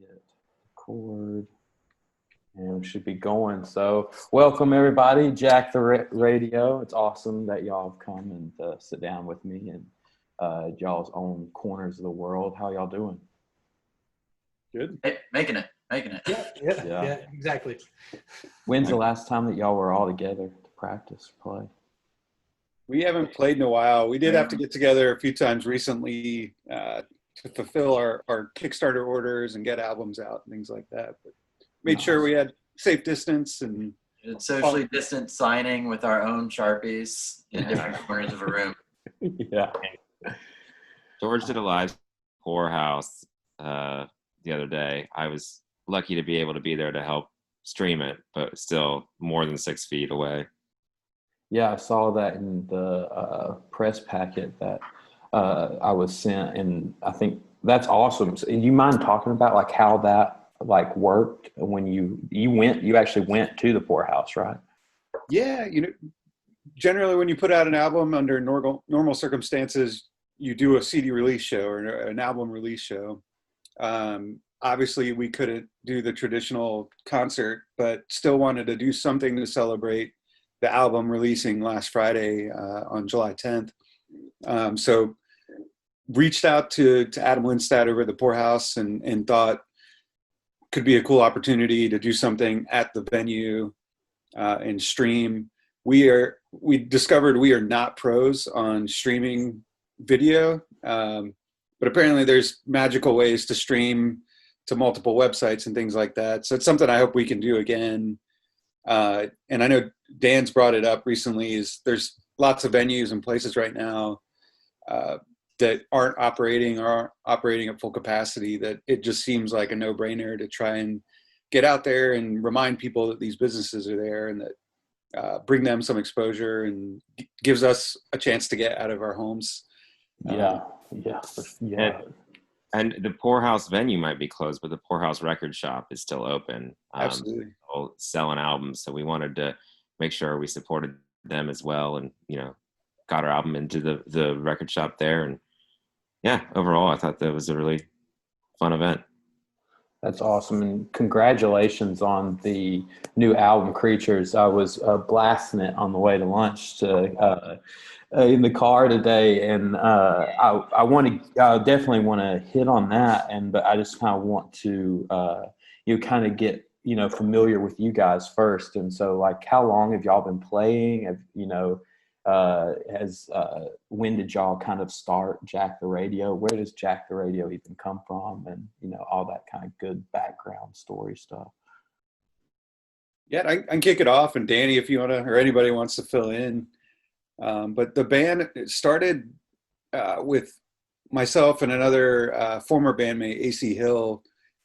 hit record, and we should be going. So welcome everybody, Jack the Radio. It's awesome that y'all have come and sit down with me and y'all's own corners of the world. How y'all doing? Good. Hey, making it. Yeah, exactly. When's the last time that y'all were all together to practice, play? We haven't played in a while. We did have to get together a few times recently to fulfill our Kickstarter orders and get albums out and things like that. But made sure we had safe distance and socially distant signing with our own Sharpies in different corners of a room. Yeah. George did a live Poorhouse the other day. I was lucky to be able to be there to help stream it, but still more than 6 feet away. Yeah, I saw that in the press packet that I was sent, and I think that's awesome. So, you mind talking about like how that like worked when you actually went to the Poorhouse, right? Yeah, generally when you put out an album under normal circumstances, you do a CD release show or an album release show. Obviously, we couldn't do the traditional concert, but still wanted to do something to celebrate the album releasing last Friday on July 10th. So reached out to Adam Lindstad over at the Poorhouse and thought could be a cool opportunity to do something at the venue and stream. We discovered we are not pros on streaming video, but apparently there's magical ways to stream to multiple websites and things like that. So it's something I hope we can do again. And I know Dan's brought it up recently, is there's lots of venues and places right now that aren't operating or aren't operating at full capacity, that it just seems like a no-brainer to try and get out there and remind people that these businesses are there and that bring them some exposure and gives us a chance to get out of our homes. Yeah. And the Poorhouse venue might be closed, but the Poorhouse record shop is still open. Absolutely. Selling albums. So we wanted to make sure we supported them as well, and got our album into the record shop there. And yeah, overall I thought that was a really fun event. That's awesome, and congratulations on the new album, Creatures. I was blasting it on the way to lunch in the car today, and I definitely want to hit on that, but I just kind of want to kind of get familiar with you guys first. And so, like, how long have y'all been playing? When did y'all kind of start Jack the Radio? Where does Jack the Radio even come from? And all that kind of good background story stuff. Yeah, I can kick it off, and Danny, if you want to, or anybody wants to fill in. But the band started with myself and another former bandmate, AC Hill,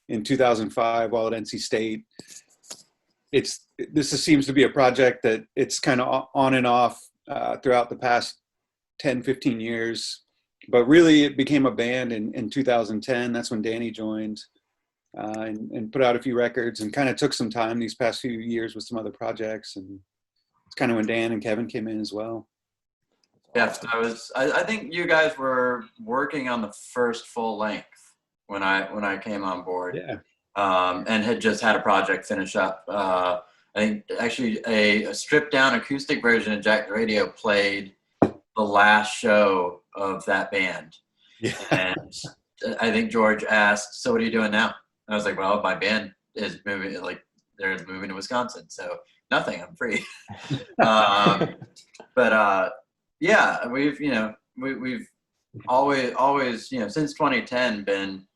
in 2005 while at NC State. This seems to be a project that it's kind of on and off throughout the past 10, 15 years. But really it became a band in 2010. That's when Danny joined and put out a few records, and kind of took some time these past few years with some other projects. And it's kind of when Dan and Kevin came in as well. Yes, I think you guys were working on the first full length when I came on board. Yeah. And had just had a project finish up. I think actually a stripped down acoustic version of Jack the Radio played the last show of that band. Yeah. And I think George asked, "So what are you doing now?" And I was like, "Well, my band is moving, they're moving to Wisconsin, so nothing, I'm free." Yeah, we've always since 2010 been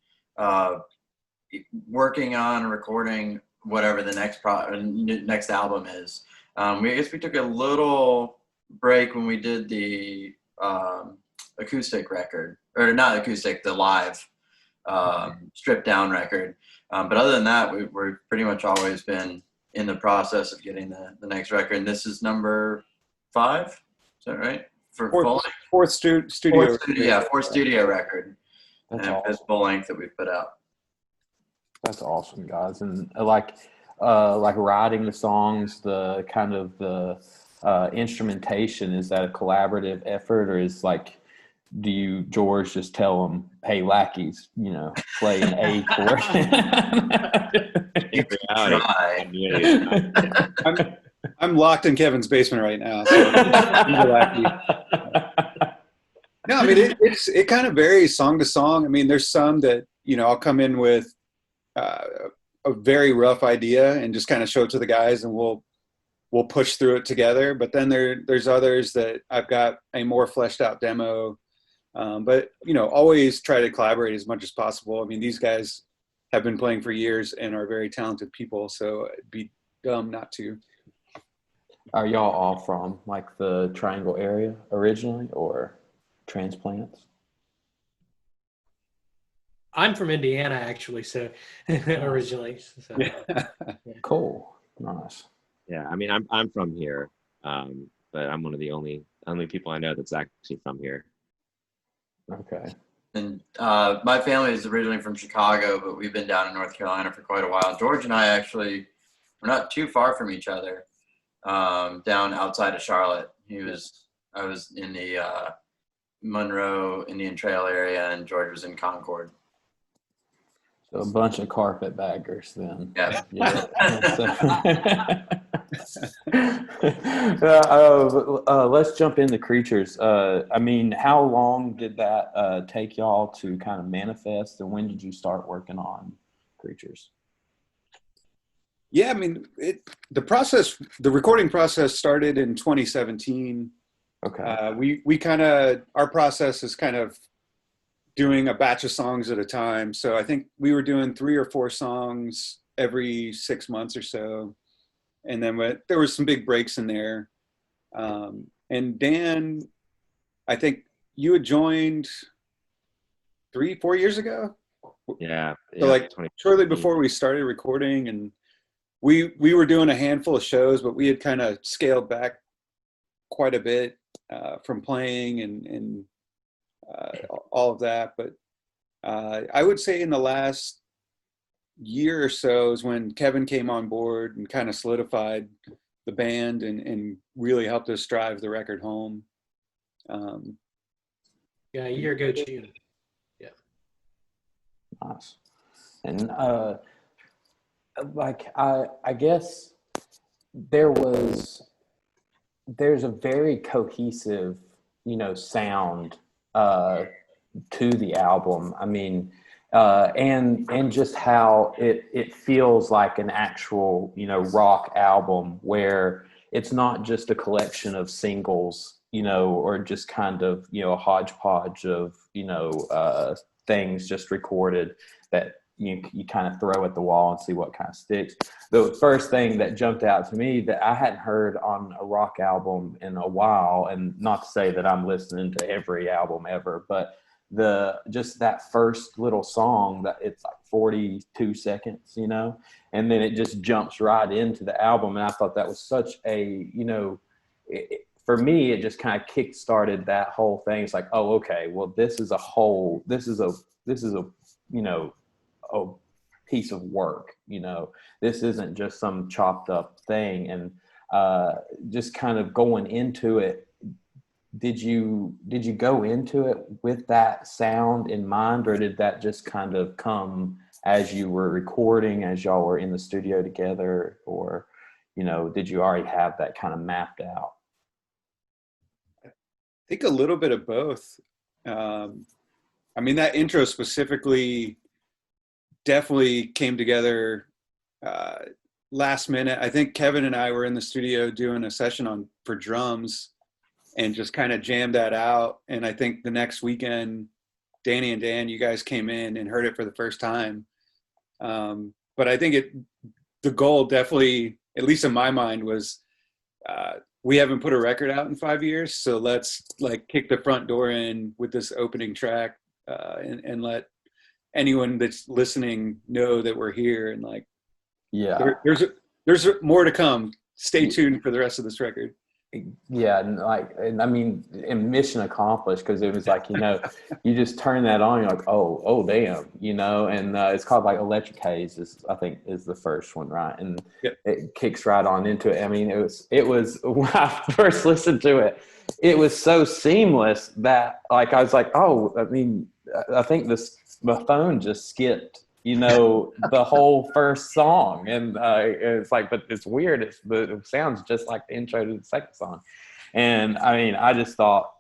working on recording whatever the next album is. I guess we took a little break when we did the acoustic record, or not acoustic, the live stripped down record. But other than that, we've pretty much always been in the process of getting the next record. And this is number 5. Is that right? Fourth studio. Fourth studio record. That's and awesome. It's full length that we've put out. That's awesome, guys. And like writing the songs, the kind of the instrumentation, is that a collaborative effort, or is do you, George, just tell them, hey, lackeys, you know, play an A chord? You can try. I'm locked in Kevin's basement right now. So he's a lackey. No, I mean, it kind of varies song to song. I mean, there's some that, you know, I'll come in with a very rough idea and just kind of show it to the guys, and we'll push through it together. But then there's others that I've got a more fleshed out demo. But, you know, always try to collaborate as much as possible. I mean, these guys have been playing for years and are very talented people, so it'd be dumb not to. Are y'all all from like the Triangle area originally, or transplants? I'm from Indiana, actually, so originally. So. Yeah. Cool, nice. Yeah, I mean, I'm from here, but I'm one of the only people I know that's actually from here. Okay. And my family is originally from Chicago, but we've been down in North Carolina for quite a while. George and I actually, we're not too far from each other, down outside of Charlotte. I was in the Monroe Indian Trail area, and George was in Concord. So a bunch of carpetbaggers then. Yeah. Let's jump into creatures. I mean, how long did that take y'all to kind of manifest, and when did you start working on creatures? Yeah, I mean, the recording process started in 2017. Okay. We kind of, our process is kind of doing a batch of songs at a time. So I think we were doing 3 or 4 songs every 6 months or so. And then there was some big breaks in there. And Dan, I think you had joined 3-4 years ago. Yeah. So like shortly before we started recording, and we were doing a handful of shows, but we had kind of scaled back quite a bit from playing and all of that. But I would say in the last year or so is when Kevin came on board and kind of solidified the band and really helped us drive the record home. Yeah, a year ago June. Yeah. Nice. And I guess there's a very cohesive, you know, sound to the album. I mean, and just how it feels like an actual, you know, rock album, where it's not just a collection of singles, you know, or just kind of, you know, a hodgepodge of, you know, things just recorded that you kind of throw at the wall and see what kind of sticks. The first thing that jumped out to me that I hadn't heard on a rock album in a while, and not to say that I'm listening to every album ever, but just that first little song, that it's like 42 seconds, you know, and then it just jumps right into the album. And I thought that was such a, you know, for me, it just kind of kick-started that whole thing. It's like, oh, okay, well, this is a, you know, a piece of work, you know, this isn't just some chopped up thing. And just kind of going into it, did you go into it with that sound in mind, or did that just kind of come as you were recording, as y'all were in the studio together, or, you know, did you already have that kind of mapped out? I think a little bit of both. I mean, that intro specifically definitely came together last minute. I think Kevin and I were in the studio doing a session for drums and just kind of jammed that out. And I think the next weekend, Danny and Dan, you guys came in and heard it for the first time. But I think the goal definitely, at least in my mind, was we haven't put a record out in 5 years, so let's like kick the front door in with this opening track and let anyone that's listening know that we're here, and like, yeah, there's more to come. Stay tuned for the rest of this record. Yeah, and I mean, and mission accomplished, because it was like, you just turn that on, you're like, oh, damn, and it's called like Electric Haze I think is the first one, right? And Yep. it kicks right on into it. I mean, it was when I first listened to it, it was so seamless that like I was like, oh, I mean, I think my phone just skipped, the whole first song, and it's like, but it's weird. It sounds just like the intro to the second song, and I mean, I just thought,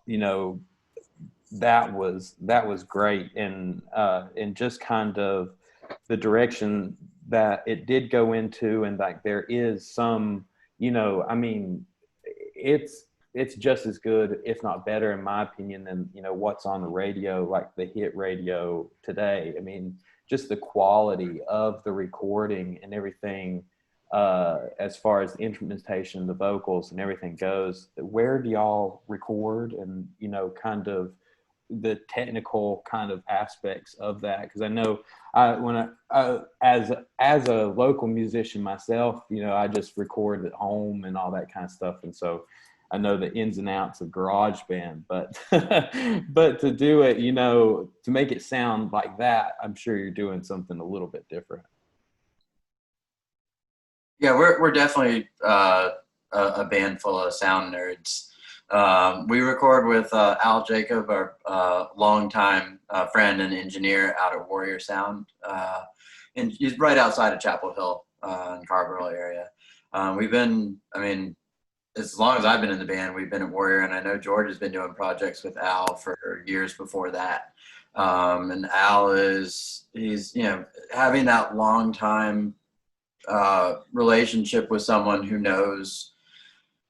that was great, and just kind of the direction that it did go into, and like there is some, I mean, it's just as good, if not better, in my opinion, than what's on the radio, like the hit radio today. I mean, just the quality of the recording and everything, as far as the instrumentation, the vocals, and everything goes. Where do y'all record, and kind of the technical kind of aspects of that? Because I know as a local musician myself, I just record at home and all that kind of stuff, and so I know the ins and outs of GarageBand, but but to do it, to make it sound like that, I'm sure you're doing something a little bit different. Yeah, we're definitely a band full of sound nerds. We record with Al Jacob, our longtime friend and engineer out at Warrior Sound, and he's right outside of Chapel Hill in Carrboro area. We've been, I mean, as long as I've been in the band, we've been at Warrior, and I know George has been doing projects with Al for years before that. And Al he's having that long time relationship with someone who knows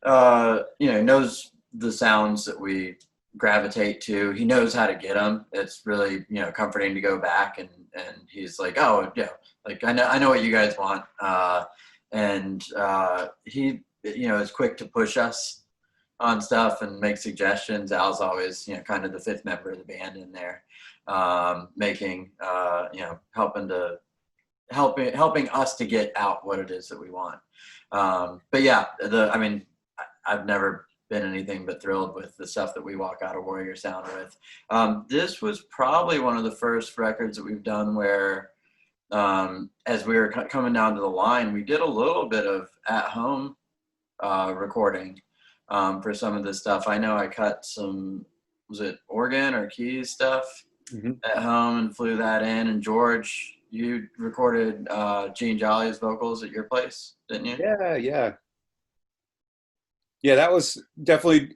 the sounds that we gravitate to. He knows how to get them. It's really, comforting to go back and he's like, oh yeah, like I know what you guys want. And he, is quick to push us on stuff and make suggestions. Al's always, kind of the fifth member of the band in there, making, helping us to get out what it is that we want. But yeah, I've never been anything but thrilled with the stuff that we walk out of Warrior Sound with. This was probably one of the first records that we've done where, as we were coming down to the line, we did a little bit of at-home recording for some of this stuff. I know I cut some, was it organ or keys stuff at home and flew that in. And George, you recorded Gene Jolly's vocals at your place, didn't you? Yeah, that was definitely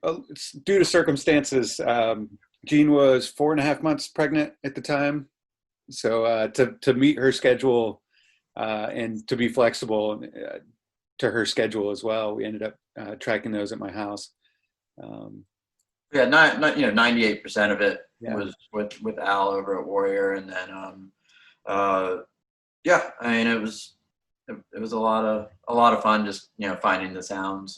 due to circumstances. Jean was 4.5 months pregnant at the time. So to meet her schedule and to be flexible to her schedule as well, we ended up tracking those at my house. Yeah, 98% of it was with Al over at Warrior, and then it was a lot of fun just finding the sounds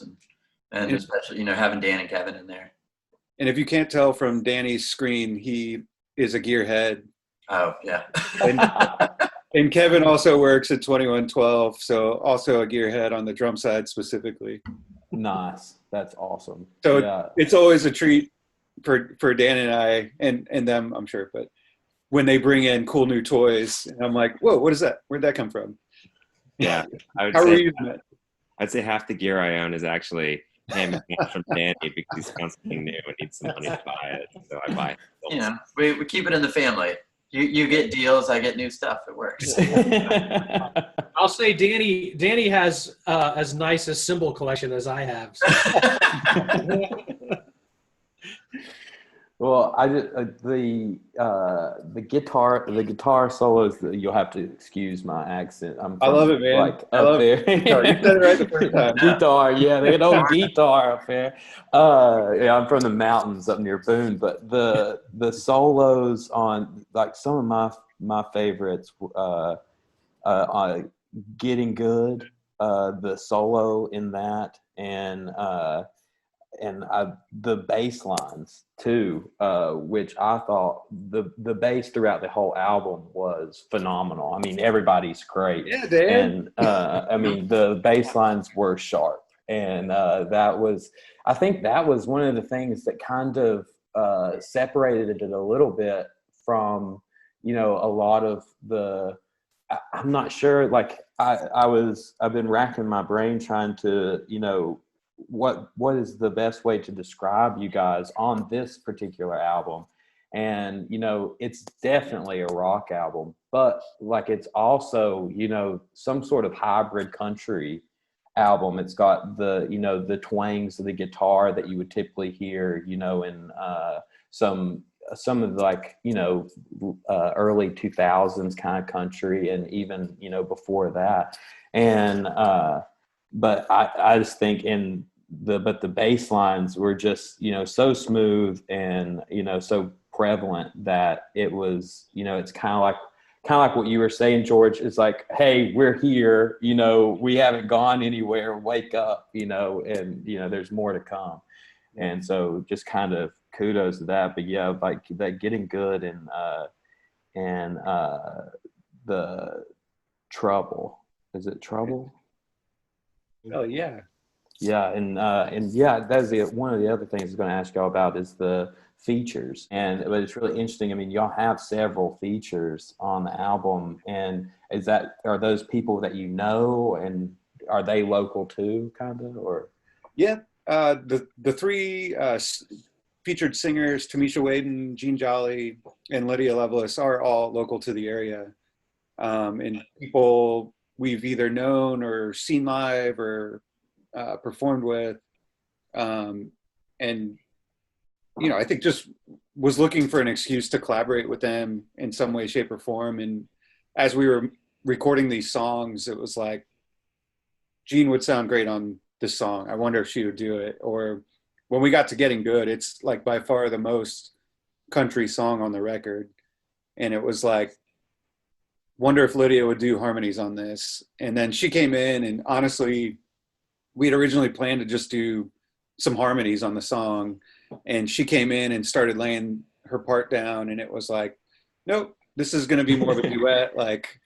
and especially having Dan and Kevin in there. And if you can't tell from Danny's screen, he is a gearhead. Oh yeah. And Kevin also works at 2112, so also a gearhead on the drum side specifically. Nice. That's awesome. So it's always a treat for Dan and I and them, I'm sure, but when they bring in cool new toys, and I'm like, whoa, what is that? Where'd that come from? Yeah. How are we using it? I'd say half the gear I own is actually him from Danny because he's constantly new and needs some money to buy it. So I buy it. We keep it in the family. You get deals, I get new stuff. It works. I'll say Danny has as nice a cymbal collection as I have. So. Well, I just the guitar solos. You'll have to excuse my accent. I love it, man. Like up there. You said it right the first time. Guitar, yeah, they had old guitar up there. I'm from the mountains up near Boone, but the solos on like some of my favorites, on Getting Good, the solo in that, and the bass lines too, which I thought the bass throughout the whole album was phenomenal. I mean, everybody's great. Yeah, Dan. And I mean, the bass lines were sharp, And I think that was one of the things that kind of separated it a little bit from, a lot of I'm not sure, like I've been racking my brain trying to, what is the best way to describe you guys on this particular album. And, it's definitely a rock album, but like, it's also, some sort of hybrid country album. It's got the twangs of the guitar that you would typically hear, in some of the, like, early 2000s kind of country, and even, before that. And, but I just think but the bass lines were just, so smooth and, so prevalent that it was, it's kind of like what you were saying, George. Is like, hey, we're here, we haven't gone anywhere, wake up, and, there's more to come. And so just kind of kudos to that. But yeah, like that Getting Good and the Trouble. Is it Trouble? Oh yeah. Yeah, and yeah, that's one of the other things I was going to ask y'all about is the features. But it's really interesting. I mean, y'all have several features on the album, and are those people that and are they local too, kind of, or? Yeah, the three featured singers, Tamisha Waden, Jean Jolly, and Lydia Lovelace, are all local to the area, and people we've either known or seen live or performed with, and I think just was looking for an excuse to collaborate with them in some way, shape, or form. And as we were recording these songs, it was like, Jean would sound great on this song. I wonder if she would do it. Or when we got to Getting Good, it's like by far the most country song on the record, and it was like, wonder if Lydia would do harmonies on this. And then she came in, and honestly, we had originally planned to just do some harmonies on the song, and she came in and started laying her part down, and it was like, nope, this is going to be more of a duet. Like,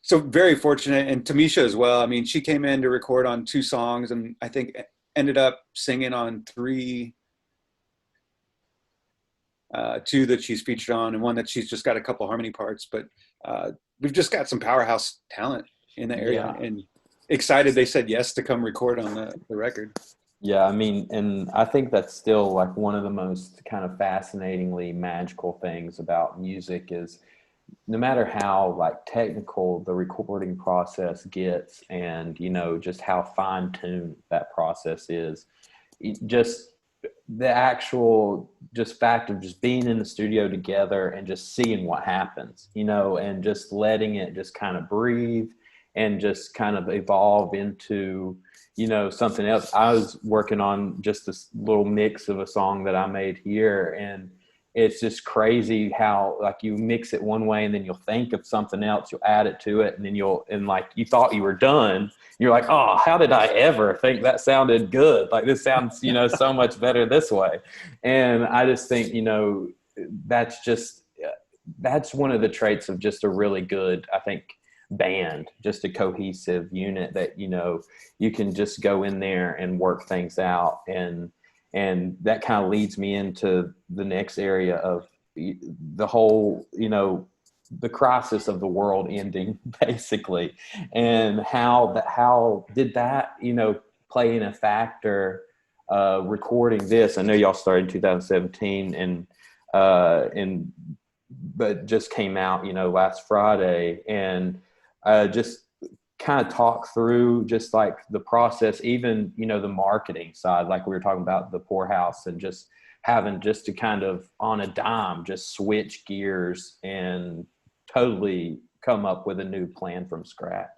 so very fortunate. And Tamisha as well. I mean, she came in to record on 2 songs, and I think ended up singing on 3, 2 that she's featured on, and 1 that she's just got a couple harmony parts. But we've just got some powerhouse talent in the area, and excited they said yes to come record on the record. Yeah, I mean, and I think that's still like one of the most kind of fascinatingly magical things about music is no matter how like technical the recording process gets, and just how fine-tuned that process is, just the actual just fact of just being in the studio together and just seeing what happens, and just letting it just kind of breathe and just kind of evolve into, something else. I was working on just this little mix of a song that I made here, and it's just crazy how like you mix it one way and then you'll think of something else, you'll add it to it, and then like you thought you were done. You're like, oh, how did I ever think that sounded good? Like this sounds, so much better this way. And I just think, that's one of the traits of just a really good, I think, band, just a cohesive unit that, you can just go in there and work things out. And that kind of leads me into the next area of the whole, the crisis of the world ending, basically, and how did that, play in a factor recording this? I know y'all started in 2017 but just came out, last Friday, and just kind of talk through just like the process, even, the marketing side, like we were talking about the Poorhouse, and just having just to kind of on a dime, just switch gears and totally come up with a new plan from scratch.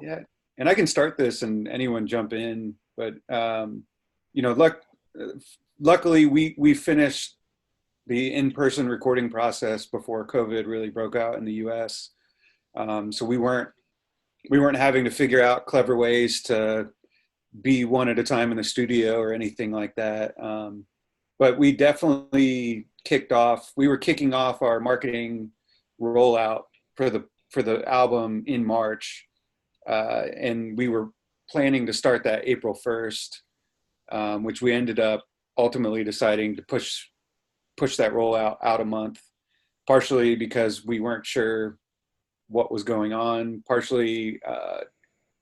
Yeah. And I can start this and anyone jump in, but, luckily we finished the in-person recording process before COVID really broke out in the US. So we weren't having to figure out clever ways to be one at a time in the studio or anything like that. But we definitely we were kicking off our marketing rollout for the album in March. And we were planning to start that April 1st, which we ended up ultimately deciding to push that rollout out a month, partially because we weren't sure what was going on, partially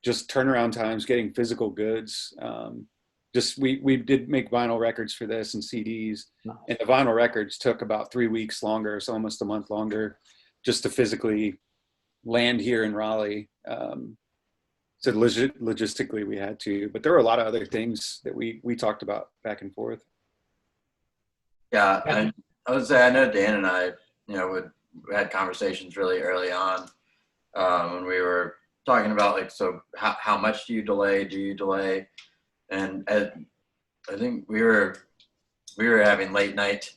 just turnaround times, getting physical goods. We did make vinyl records for this and CDs. Nice. And the vinyl records took about 3 weeks longer, so almost a month longer, just to physically land here in Raleigh. So logistically we had to, but there were a lot of other things that we talked about back and forth. Yeah, I would say I know Dan and I, we had conversations really early on when we were talking about like, so how much do you delay? And I think we were having late night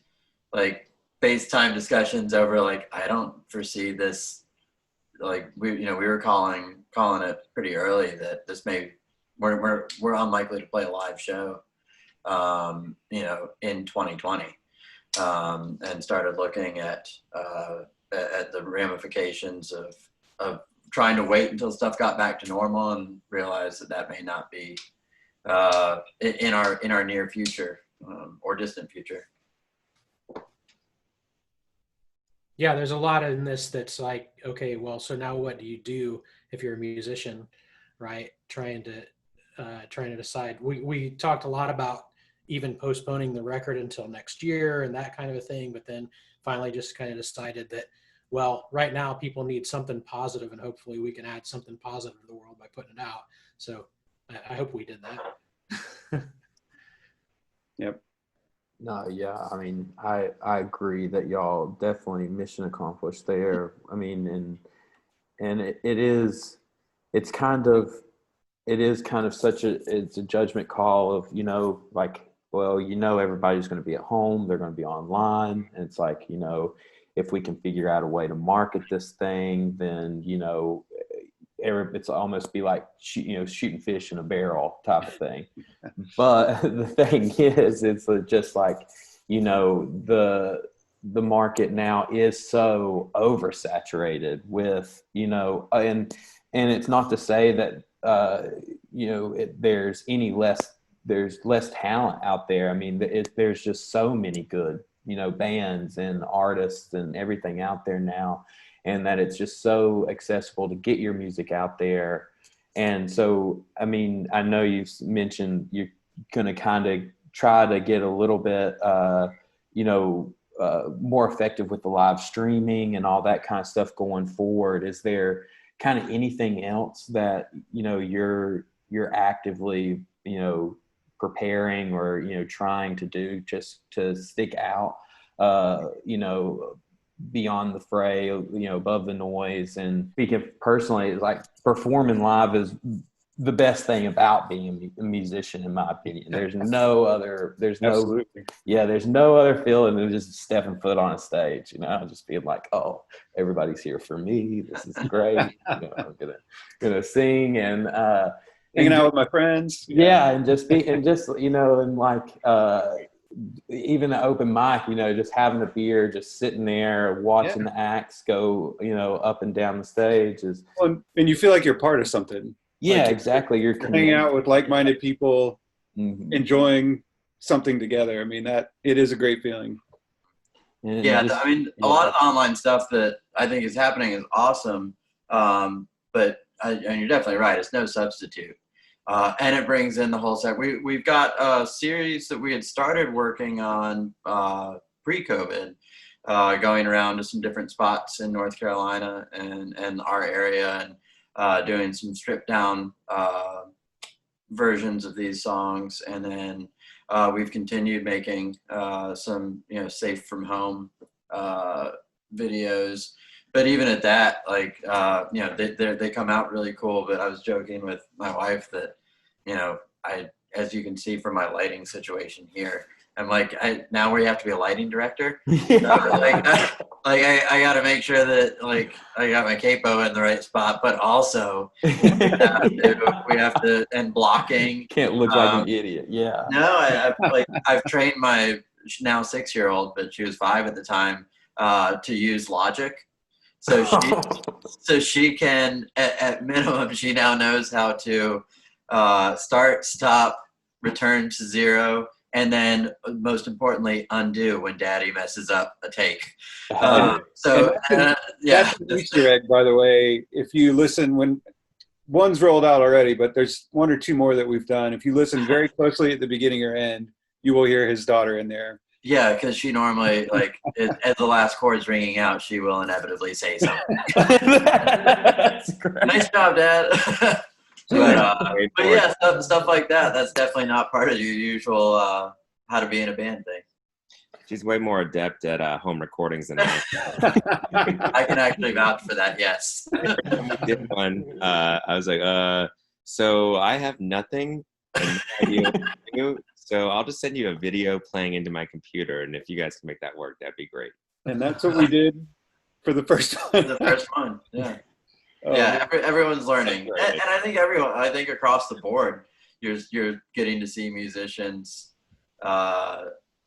like FaceTime discussions over like, I don't foresee this, like we were calling it pretty early that this we're unlikely to play a live show in 2020, and started looking at the ramifications of trying to wait until stuff got back to normal, and realized that may not be in our near future or distant future. Yeah, there's a lot in this that's like, okay, well, so now what do you do if you're a musician, right? Trying to decide. We talked a lot about even postponing the record until next year and that kind of a thing, but then finally just kind of decided that, well, right now people need something positive, and hopefully we can add something positive to the world by putting it out. So I hope we did that. Yep. No, yeah. I mean, I agree that y'all definitely mission accomplished there. I mean, and it's kind of such it's a judgment call of, like, well, everybody's going to be at home, they're going to be online. And it's like, if we can figure out a way to market this thing, then, it's almost be like, shooting fish in a barrel type of thing. But the thing is, it's just like, the market now is so oversaturated with, and it's not to say that, there's less talent out there. I mean, there's just so many good, bands and artists and everything out there now, and that it's just so accessible to get your music out there. And so, I mean, I know you've mentioned you're going to kind of try to get a little bit, more effective with the live streaming and all that kind of stuff going forward. Is there kind of anything else that, you're actively, preparing or, trying to do just to stick out, beyond the fray, above the noise? And speaking personally, like, performing live is the best thing about being a musician, in my opinion. There's no other feeling than just stepping foot on a stage, just being like, oh, everybody's here for me. This is great. I'm gonna sing and hanging out with my friends. Yeah. And even an open mic, just having a beer, just sitting there watching the acts go, up and down the stage is. Well, and you feel like you're part of something. Yeah, like exactly. You're hanging out with like-minded people, mm-hmm. enjoying something together. I mean, that it is a great feeling. And a lot of online stuff that I think is happening is awesome. And you're definitely right. It's no substitute. And it brings in the whole set. We've got a series that we had started working on pre-COVID, going around to some different spots in North Carolina and our area, and doing some stripped down versions of these songs. And then we've continued making some safe from home videos. But even at that, like, they come out really cool. But I was joking with my wife that, as you can see from my lighting situation here, I'm like, now we have to be a lighting director. I got to make sure that, like, I got my capo in the right spot, but also we have to, and blocking. Can't look like an idiot. Yeah. No, I've trained my now 6-year-old, but she was 5 at the time, to use Logic. So she can, at minimum, she now knows how to start, stop, return to 0, and then most importantly, undo when Daddy messes up a take. That's an Easter egg, by the way. If you listen, when one's rolled out already, but there's 1 or 2 more that we've done. If you listen very closely at the beginning or end, you will hear his daughter in there. Yeah, because she normally, like, as the last chord's ringing out, she will inevitably say something. That's great. Nice job, Dad. but yeah, stuff like that. That's definitely not part of your usual how to be in a band thing. She's way more adept at home recordings than I am. I can actually vouch for that. Yes. We did one. I was like, so I have nothing and no idea what to do, so I'll just send you a video playing into my computer, and if you guys can make that work, that'd be great. And that's what we did for the first one. The first one, yeah. Yeah, everyone's learning, and I think across the board, you're getting to see musicians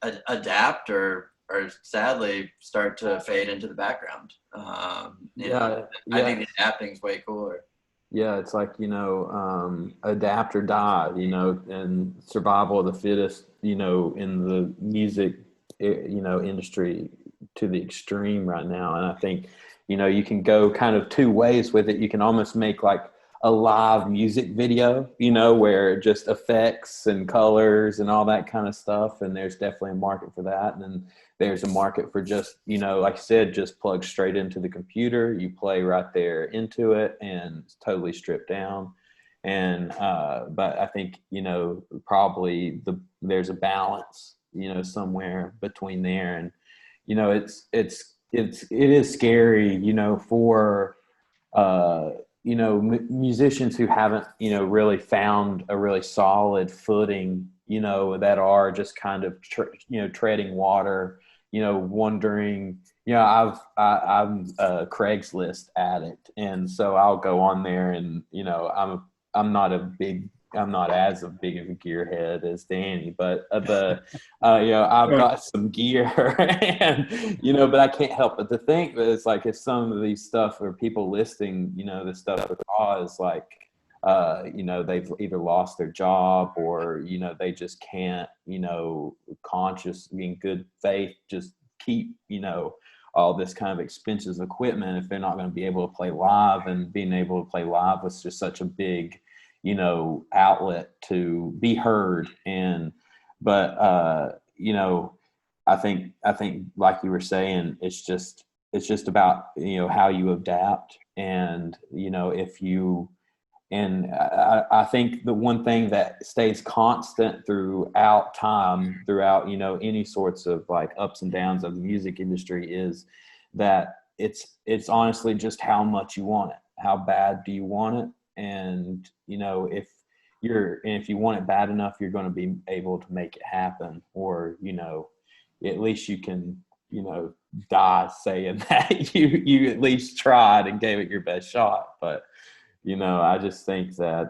adapt or sadly start to fade into the background. I think the adapting is way cooler. Yeah, it's like, adapt or die, and survival of the fittest, in the music, industry to the extreme right now. And I think, you can go kind of 2 ways with it. You can almost make like a live music video, where just effects and colors and all that kind of stuff. And there's definitely a market for that. And then there's a market for just, like I said, just plug straight into the computer. You play right there into it and it's totally stripped down. And, but I think, probably there's a balance, somewhere between there. And, it is scary, for, musicians who haven't, really found a really solid footing, that are just kind of, treading water, wondering, I'm a Craigslist addict. And so I'll go on there and, I'm not as big of a gearhead as Danny, but I've got some gear and, but I can't help but to think that it's like, if some of these stuff or people listing, the stuff because like, they've either lost their job or, they just can't, consciously in good faith, just keep, all this kind of expensive equipment if they're not going to be able to play live, and being able to play live was just such a big, outlet to be heard. But I think like you were saying, it's just about, how you adapt. And, if you, and I think the one thing that stays constant throughout time, throughout, any sorts of like ups and downs of the music industry, is that it's honestly just how much you want it. How bad do you want it? And, if you want it bad enough, you're going to be able to make it happen, or, at least you can, die saying that you at least tried and gave it your best shot. But, I just think that,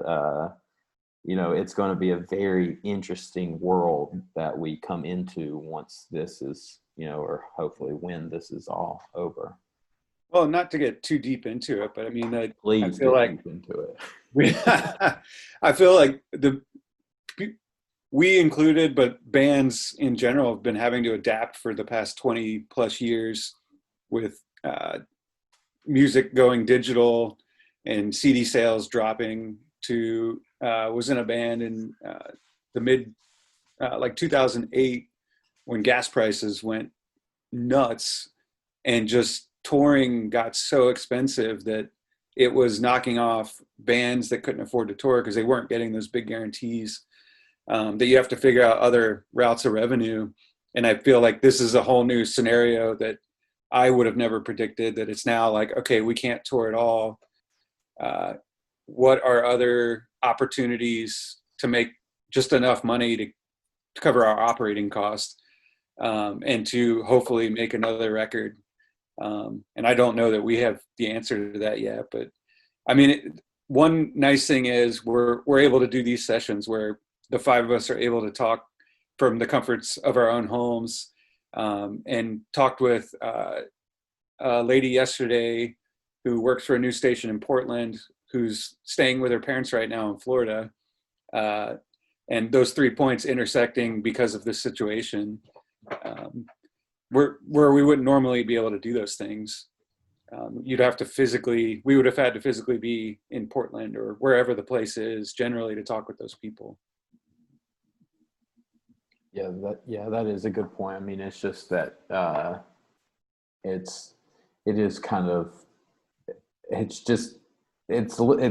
it's going to be a very interesting world that we come into once this is, or hopefully when this is all over. Well, not to get too deep into it, but I mean, Please I feel like deep into it. I feel like we included, but bands in general have been having to adapt for the past 20 plus years with music going digital and CD sales dropping. To was in a band in the mid like 2008 when gas prices went nuts, and just touring got so expensive that it was knocking off bands that couldn't afford to tour because they weren't getting those big guarantees, that you have to figure out other routes of revenue. And I feel like this is a whole new scenario that I would have never predicted, that it's now like, okay, we can't tour at all. What are other opportunities to make just enough money to cover our operating costs, and to hopefully make another record? And I don't know that we have the answer to that yet, but I mean, one nice thing is we're able to do these sessions where the 5 of us are able to talk from the comforts of our own homes, and talked with a lady yesterday who works for a news station in Portland, who's staying with her parents right now in Florida. and those 3 points intersecting because of this situation, where we wouldn't normally be able to do those things. We would have had to physically be in Portland or wherever the place is generally to talk with those people. Yeah, that is a good point. I mean, it's just that it's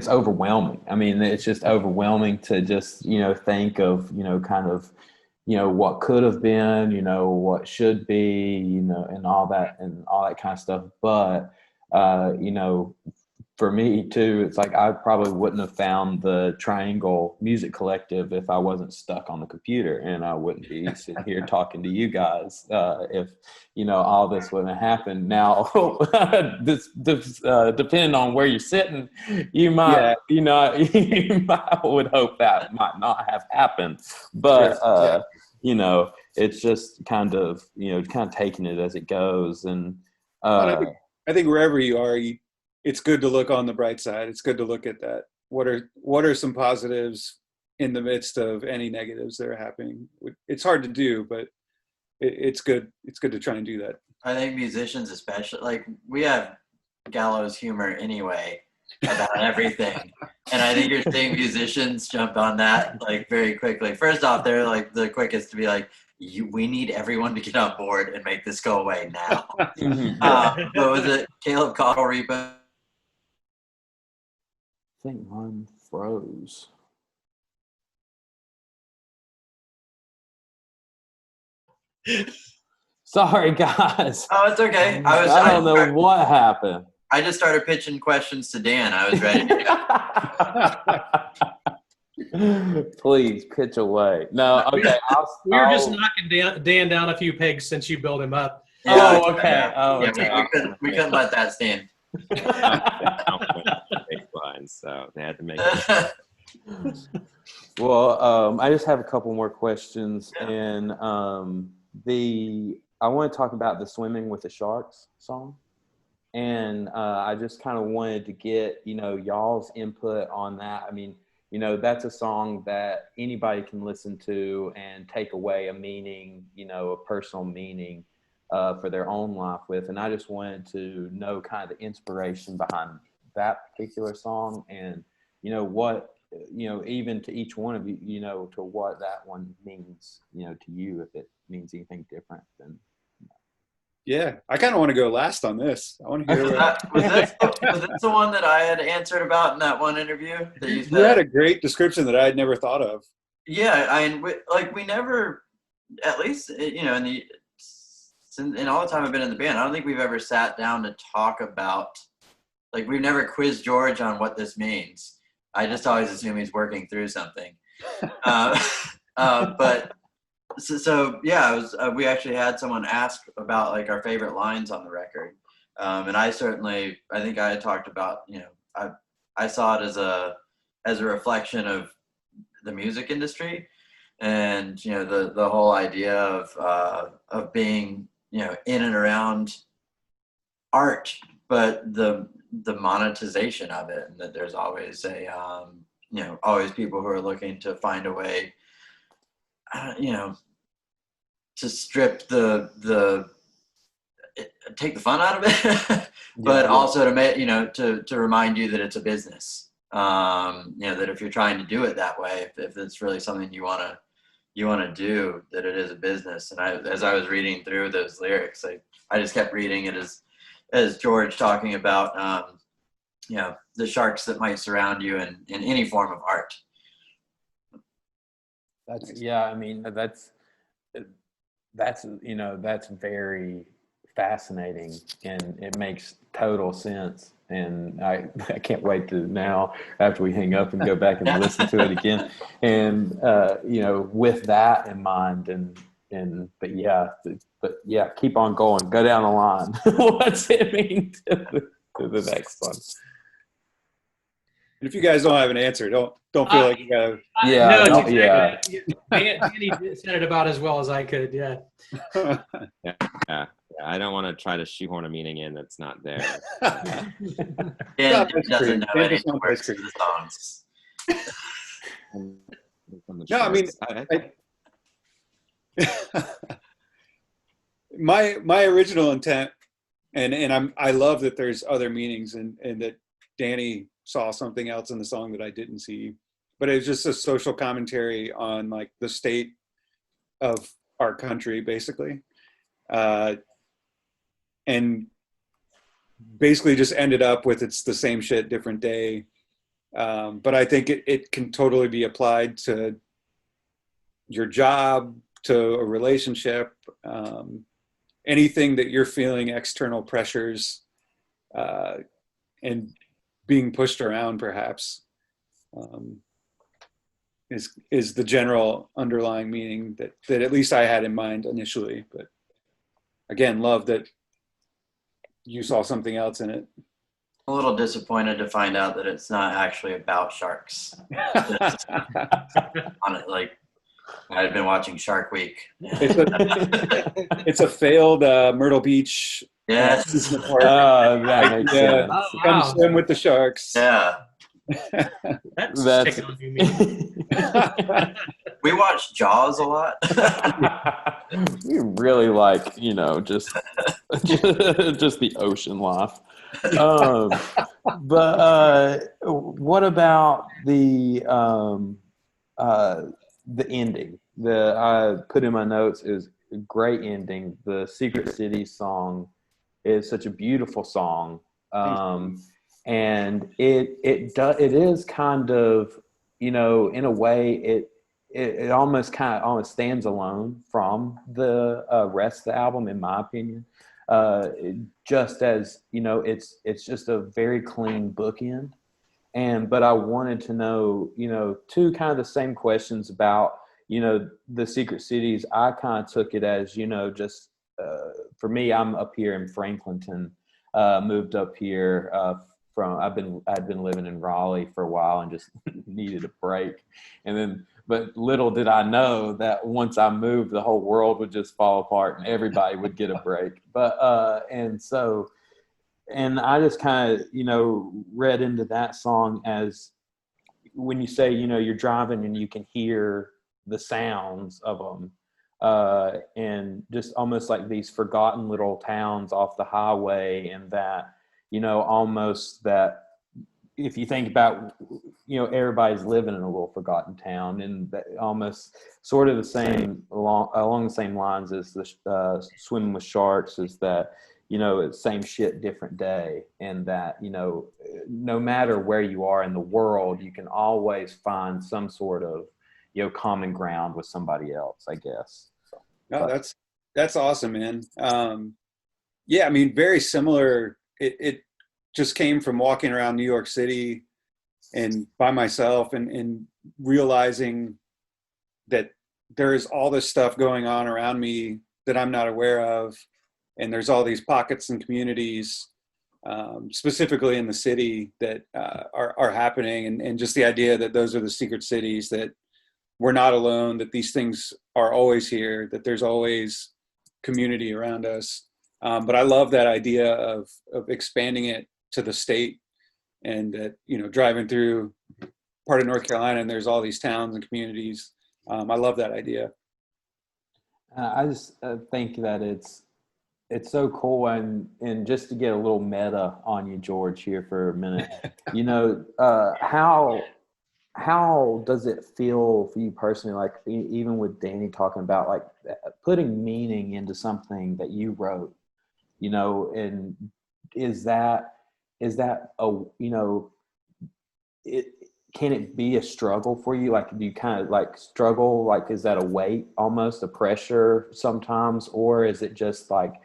overwhelming. I mean, it's just overwhelming to just, think of, kind of, what could have been, what should be, and all that kind of stuff. But, for me too, it's like I probably wouldn't have found the Triangle Music Collective if I wasn't stuck on the computer, and I wouldn't be sitting here talking to you guys if all this wouldn't have happened. Now, this depending on where you're sitting, you might I would hope that might not have happened, but it's just kind of taking it as it goes, and I think wherever you are, it's good to look on the bright side. It's good to look at that. What are some positives in the midst of any negatives that are happening? It's hard to do, but it's good. It's good to try and do that. I think musicians, especially, like, we have gallows humor anyway about everything, and I think you're seeing musicians jump on that like very quickly. First off, they're like the quickest to be like, we need everyone to get on board and make this go away now. But was it Caleb Cottle Repo? I think mine froze. Sorry, guys. Oh, it's okay. I don't know what happened. I just started pitching questions to Dan. I was ready to go. Please pitch away. No, okay. We were just knocking Dan down a few pegs since you built him up. Yeah, oh, okay. Oh, yeah, okay. We couldn't let that stand. So they had to make it. Well, I just have a couple more questions, Yeah. and I want to talk about the Swimming with the Sharks song, and I just kind of wanted to get y'all's input on that. I mean, that's a song that anybody can listen to and take away a meaning, a personal meaning for their own life with, and I just wanted to know kind of the inspiration behind that particular song, and what even to each one of you, to what that one means to you, if it means anything different than. Yeah, I kind of want to go last on this. I want to hear. Was this the one that I had answered about in that one interview that you said? You had a great description that I had never thought of. Yeah, we never, at least in all the time I've been in the band, I don't think we've ever sat down to talk about. Like, we've never quizzed George on what this means. I just always assume he's working through something. But so yeah, we actually had someone ask about like our favorite lines on the record, and I think I had talked about I saw it as a reflection of the music industry, and the whole idea of being in and around art, but the monetization of it, and that there's always always people who are looking to find a way to strip take the fun out of it, but also to make to remind you that it's a business, that if you're trying to do it that way, if it's really something you want to do, that it is a business. And as I was reading through those lyrics, I just kept reading it as George talking about, the sharks that might surround you in any form of art. That's very fascinating, and it makes total sense. And I can't wait to now, after we hang up, and go back and listen to it again. And with that in mind, but keep on going, go down the line. What's it mean to the next one? And if you guys don't have an answer, don't feel like you gotta. Danny said it about as well as I could. Yeah. Yeah. I don't want to try to shoehorn a meaning in that's not there. Dan doesn't know any words of the songs. on the No, I mean, my original intent, and I love that there's other meanings, and that Danny saw something else in the song that I didn't see, but it was just a social commentary on like the state of our country, basically, and basically just ended up with it's the same shit, different day. But I think it can totally be applied to your job, to a relationship, anything that you're feeling external pressures and being pushed around, perhaps, is the general underlying meaning that at least I had in mind initially. But again, love that you saw something else in it. A little disappointed to find out that it's not actually about sharks. On it, like I've been watching Shark Week. It's a failed Myrtle Beach. Yes. That makes sense. Oh, Come wow. swim with the sharks. Yeah. That's That's taking on new meaning. We watch Jaws a lot. We really like, just the ocean life. But what about the ending? I put in my notes is a great ending. The Secret City song is such a beautiful song, and it is kind of, in a way it almost stands alone from the rest of the album, in my opinion. Just as it's just a very clean bookend. But I wanted to know, two kind of the same questions about, the Secret Cities. I kind of took it as, just for me, I'm up here in Franklinton, moved up here I'd been living in Raleigh for a while and just needed a break. But little did I know that once I moved, the whole world would just fall apart and everybody would get a break. And I just kind of, read into that song as when you say, you're driving and you can hear the sounds of them, and just almost like these forgotten little towns off the highway, and that, almost that if you think about, everybody's living in a little forgotten town, and that almost sort of the same along the same lines as the Swimming with Sharks, is that, it's same shit, different day. And that, no matter where you are in the world, you can always find some sort of, common ground with somebody else, I guess. So, no, that's awesome, man. Yeah, I mean, very similar. It just came from walking around New York City and by myself and realizing that there is all this stuff going on around me that I'm not aware of. And there's all these pockets and communities, specifically in the city, that are happening. And just the idea that those are the secret cities, that we're not alone, that these things are always here, that there's always community around us. But I love that idea of expanding it to the state, and that, driving through part of North Carolina and there's all these towns and communities. I love that idea. I just think that it's so cool, and just to get a little meta on you, George, here for a minute, how does it feel for you personally, like even with Danny talking about like putting meaning into something that you wrote, and is that can it be a struggle for you? Like, do you kind of like struggle? Like, is that a weight, almost a pressure sometimes? Or is it just like,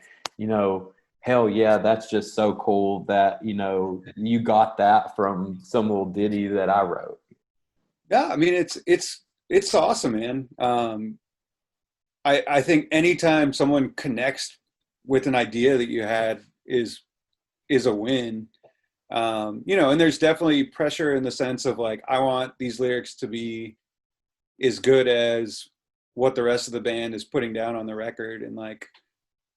hell yeah, that's just so cool that, you got that from some little ditty that I wrote? Yeah, I mean, it's awesome, man. I think anytime someone connects with an idea that you had is a win. And there's definitely pressure in the sense of like, I want these lyrics to be as good as what the rest of the band is putting down on the record. And like,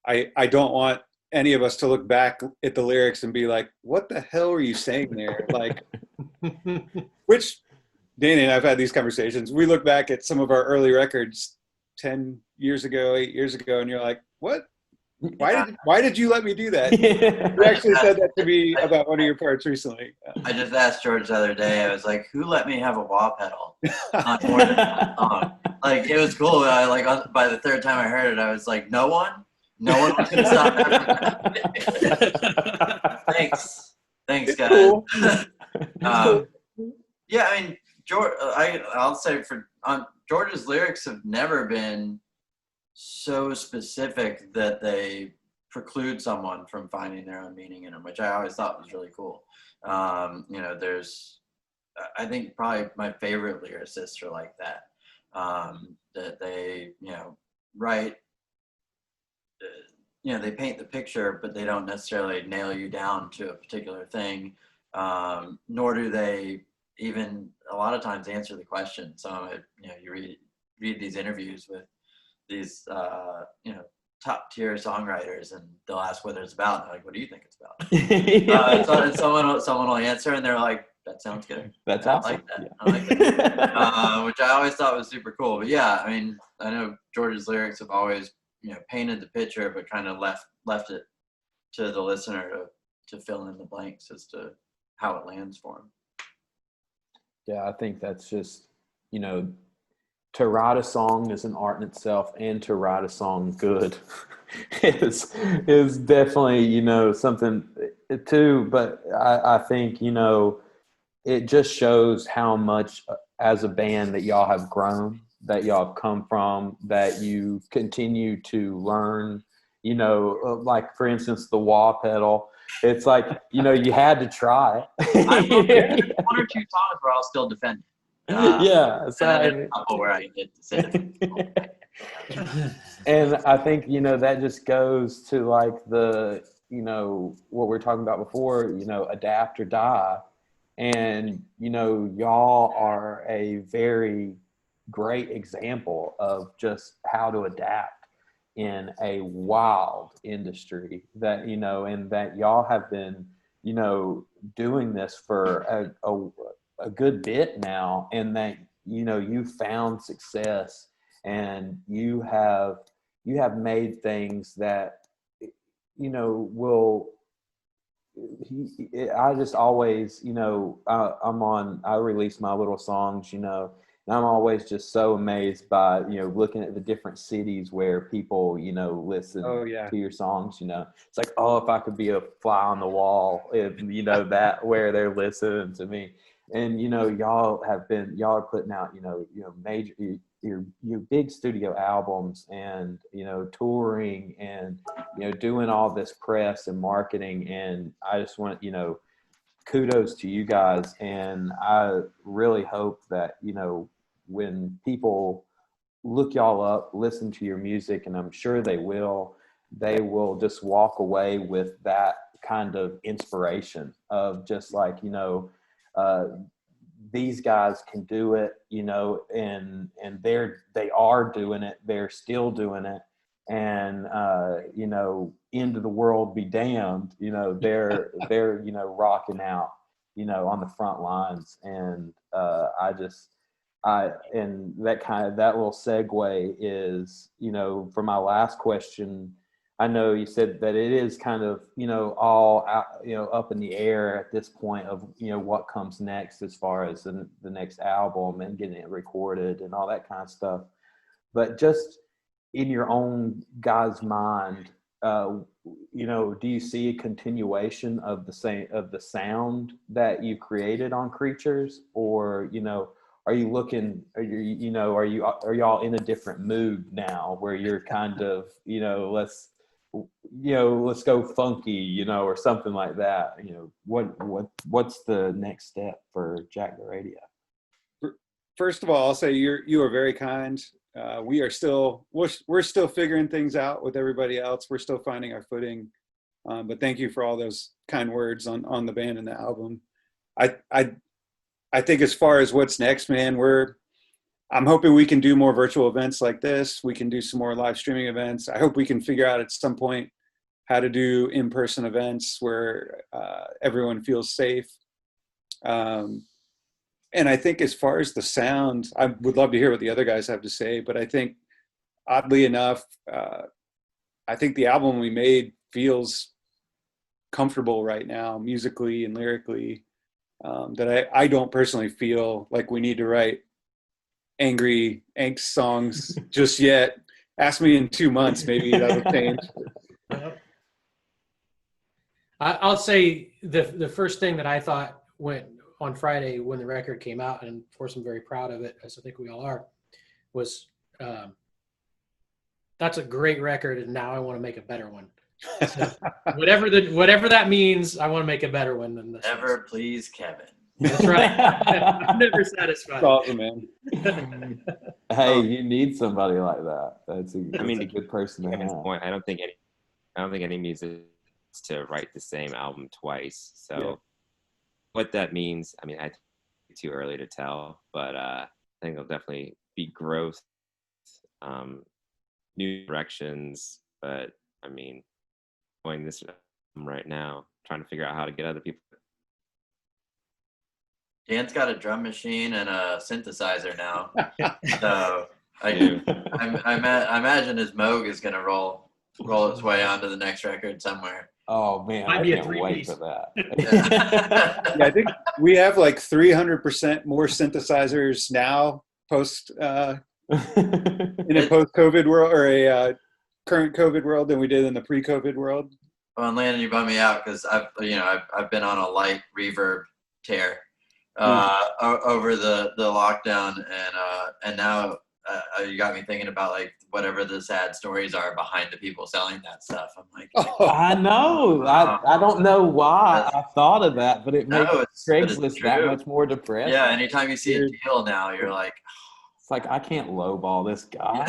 I don't want any of us to look back at the lyrics and be like, what the hell are you saying there? Like, which Danny and I've had these conversations. We look back at some of our early records 10 years ago, 8 years ago, and you're like, what? Why did you let me do that? You actually said that to me about one of your parts recently. I just asked George the other day. I was like, "Who let me have a wah pedal on more than one song?" Like, it was cool. By the third time I heard it, I was like, "No one was gonna stop that." Thanks, guys. Cool. Yeah, I mean, George. I'll say George's lyrics have never been so specific that they preclude someone from finding their own meaning in them, which I always thought was really cool. I think probably my favorite lyricists are like that. That they, write, they paint the picture, but they don't necessarily nail you down to a particular thing, nor do they even a lot of times answer the question. So, you read these interviews with these top tier songwriters, and they'll ask what it's about, and they're like, what do you think it's about? So someone will answer, and they're like, that sounds good. That's I awesome. like that. I like that. Which I always thought was super cool. But yeah, I mean, I know George's lyrics have always painted the picture, but kind of left it to the listener to fill in the blanks as to how it lands for him. Yeah, I think that's just, to write a song is an art in itself, and to write a song good is definitely, something too. But I think, it just shows how much as a band that y'all have grown, that y'all have come from, that you continue to learn, like for instance, the wah pedal. It's like, you had to try. I will one or two songs where I'll still defend it. Yeah. So a couple where I get to say and I think, that just goes to like the, what we were talking about before, adapt or die. And, y'all are a very great example of just how to adapt in a wild industry that, and that y'all have been, doing this for a good bit now, and that, you found success, and you have made things that, will, I just always, I release my little songs, and I'm always just so amazed by, looking at the different cities where people, listen to your songs, it's like, oh, if I could be a fly on the wall, if, that where they're listening to me. And, y'all are putting out, major, your big studio albums, and, touring, and, doing all this press and marketing. And I just want, kudos to you guys. And I really hope that, when people look y'all up, listen to your music, and I'm sure they will just walk away with that kind of inspiration of just like, these guys can do it, and they are doing it. They're still doing it. And, end of the world be damned, they're rocking out, on the front lines. And, and that little segue is, for my last question. I know you said that it is kind of, all out, up in the air at this point of, what comes next as far as the next album and getting it recorded and all that kind of stuff. But just in your own guy's mind, do you see a continuation of the sound that you created on Creatures, or, are you looking, are y'all in a different mood now where you're kind of, let's go funky, or something like that? What's the next step for Jack the Radio? First of all, I'll say you are very kind. We're still figuring things out with everybody else. We're still finding our footing. But thank you for all those kind words on the band and the album. I think as far as what's next, man, I'm hoping we can do more virtual events like this. We can do some more live streaming events. I hope we can figure out at some point how to do in-person events where everyone feels safe. And I think as far as the sound, I would love to hear what the other guys have to say, but I think oddly enough, I think the album we made feels comfortable right now, musically and lyrically, that I don't personally feel like we need to write angst songs just yet. Ask me in 2 months, maybe that'll change. I'll say the first thing that I thought went on Friday when the record came out, and of course I'm very proud of it, as I think we all are, was that's a great record, and now I want to make a better one. So whatever that means, I want to make a better one than this. Ever please, Kevin. That's right. I'm never satisfied. That's awesome, man. Hey, you need somebody like that. That's a to good person to Kevin's have. point, I don't think any music is to write the same album twice. So Yeah. what that means, I mean, I think it's too early to tell, but I think it'll definitely be growth, new directions. But I mean, going this right now, trying to figure out how to get other people. Dan's got a drum machine and a synthesizer now, so I imagine his Moog is gonna roll its way onto the next record somewhere. Oh man, Might I be a can't wait three-piece. for that. Yeah, I think we have like 300% more synthesizers now post in a post-COVID world or a current COVID world than we did in the pre-COVID world. Well, and Landon, you bummed me out because I've been on a light reverb tear over the lockdown, and now you got me thinking about like whatever the sad stories are behind the people selling that stuff. I'm like, I know. I don't know why I thought of that, but it makes Craigslist that much more depressing. yeah, anytime you see a deal now, you're like, It's like, I can't lowball this guy.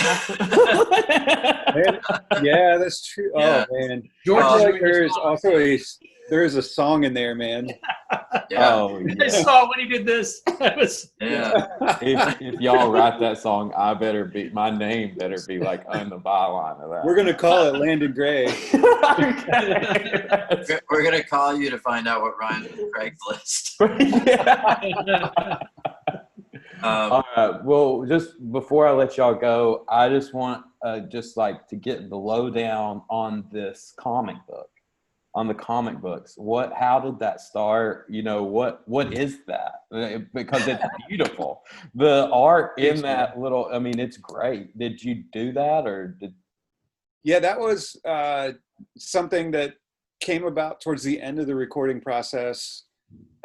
Man, yeah, that's true. Yeah. Oh man, George I feel is like there is also there is a song in there, man. yeah, Oh, I yeah. saw when he did this. That was yeah. If y'all write that song, my name better be like on the byline of that. We're gonna call it Landon Gray. We're gonna call you to find out what rhymes with Craigslist. All right. Well, just before I let y'all go, I just want just like to get the lowdown on this comic book, on the comic books. How did that start? You know, what is that? Because it's beautiful. The art in that little, I mean, it's great. Did you do that or did? Yeah, that was something that came about towards the end of the recording process.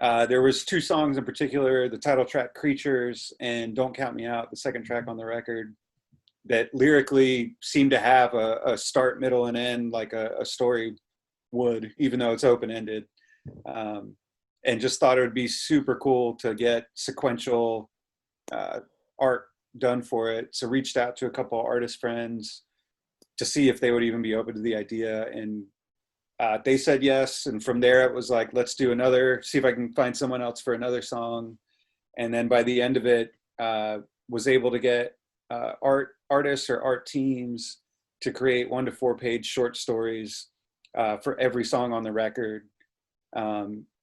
There was 2 songs in particular, the title track Creatures and Don't Count Me Out, the second track on the record, that lyrically seemed to have a start, middle, and end like a story would, even though it's open-ended. And just thought it would be super cool to get sequential art done for it. So reached out to a couple of artist friends to see if they would even be open to the idea, and they said yes, and from there it was like, let's do another, see if I can find someone else for another song. And then by the end of it, was able to get artists or art teams to create 1 to 4 page short stories for every song on the record,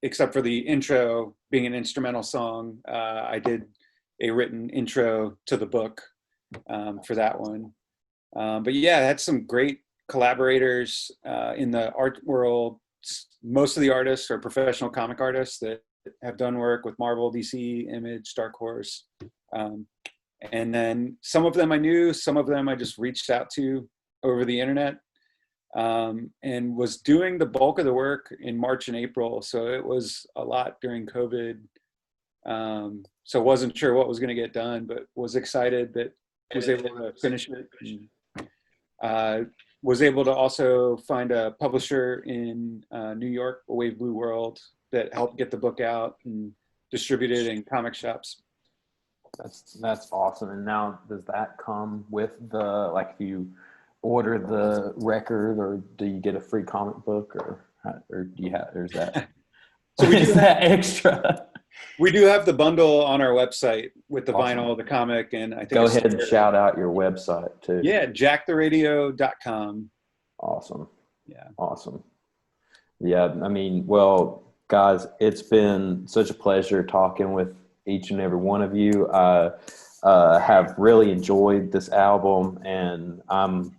except for the intro being an instrumental song. I did a written intro to the book for that one. But yeah, I had some great collaborators in the art world. Most of the artists are professional comic artists that have done work with Marvel, DC, Image, Dark Horse. And then some of them I knew, some of them I just reached out to over the internet, and was doing the bulk of the work in March and April. So it was a lot during COVID. So wasn't sure what was going to get done, but was excited that was able to finish it. Was able to also find a publisher in New York, A Wave Blue World, that helped get the book out and distribute it in comic shops. That's awesome. And now does that come with the, like, if you order the record, or do you get a free comic book, or do you have, or is that, So we is do that extra? We do have the bundle on our website with the vinyl, the comic, and I think Go ahead and shout out your website too. Yeah, jacktheradio.com. Awesome. Yeah. Awesome. Yeah, I mean, well, guys, it's been such a pleasure talking with each and every one of you. Have really enjoyed this album, and I'm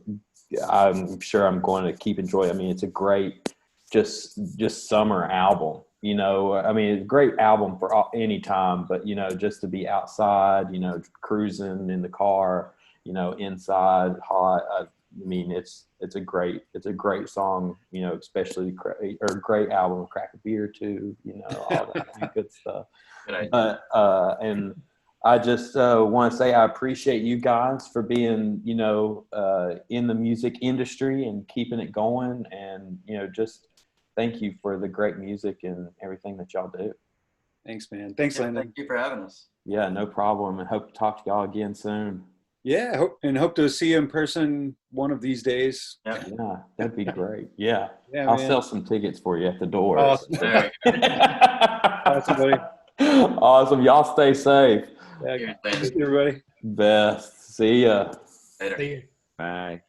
sure I'm going to keep enjoying it. I mean, it's a great just summer album. You know, I mean, it's a great album for any time, but, you know, just to be outside, you know, cruising in the car, you know, inside hot. I mean, it's a great song, you know, especially or great album, Crack a Beer too, you know, all that good stuff. Good But and I just want to say I appreciate you guys for being, you know, in the music industry and keeping it going, and, you know, just thank you for the great music and everything that y'all do. Thanks, man. Thanks, Landon. Thank you for having us. Yeah, no problem. And hope to talk to y'all again soon. Yeah, hope to see you in person one of these days. Yep. Yeah, that'd be great. Yeah, Yeah, I'll man. sell some tickets for you at the door. Awesome. There you go. Awesome, buddy. Awesome. Y'all stay safe. Yeah, Cheers, thanks, everybody. Best. See ya. Later. See you. Bye.